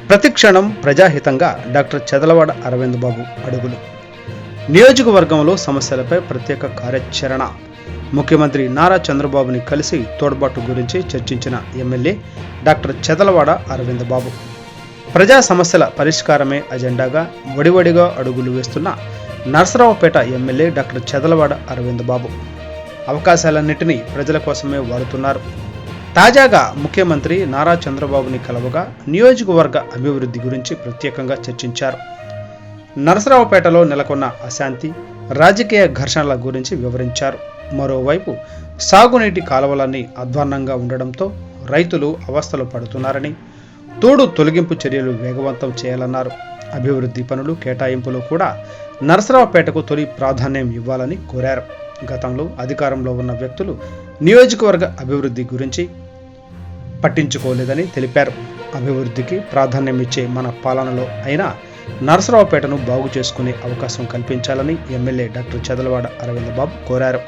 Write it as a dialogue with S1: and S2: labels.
S1: ప్రతిక్షణం ప్రజాహితంగా డాక్టర్ చదలవాడ అరవింద్ బాబు అడుగులు. నియోజకవర్గంలో సమస్యలపై ప్రత్యేక కార్యాచరణ. ముఖ్యమంత్రి నారా చంద్రబాబుని కలిసి తోడ్పాటు గురించి చర్చించిన ఎమ్మెల్యే డాక్టర్ చదలవాడ అరవింద్ బాబు. ప్రజా సమస్యల పరిష్కారమే అజెండాగా వడివడిగా అడుగులు వేస్తున్న నరసరావుపేట ఎమ్మెల్యే డాక్టర్ చదలవాడ అరవింద్ బాబు అవకాశాలన్నింటినీ ప్రజల కోసమే వాడుతున్నారు. తాజాగా ముఖ్యమంత్రి నారా చంద్రబాబుని కలవగా నియోజకవర్గ అభివృద్ధి గురించి ప్రత్యేకంగా చర్చించారు. నరసరావుపేటలో నెలకొన్న అశాంతి, రాజకీయ ఘర్షణల గురించి వివరించారు. మరోవైపు సాగునీటి కాలువలన్నీ అధ్వాన్నంగా ఉండడంతో రైతులు అవస్థలు పడుతున్నారని, తోడు తొలగింపు చర్యలు వేగవంతం చేయాలన్నారు. అభివృద్ధి పనులు కేటాయింపులో కూడా నరసరావుపేటకు తొలి ప్రాధాన్యం ఇవ్వాలని కోరారు. గతంలో అధికారంలో ఉన్న వ్యక్తులు నియోజకవర్గ అభివృద్ధి గురించి పట్టించుకోలేదని తెలిపారు. అభివృద్ధికి ప్రాధాన్యం ఇచ్చే మన పాలనలో అయినా నరసరావుపేటను బాగు చేసుకునే అవకాశం కల్పించాలని ఎమ్మెల్యే డాక్టర్ చదలవాడ అరవింద్ బాబు కోరారు.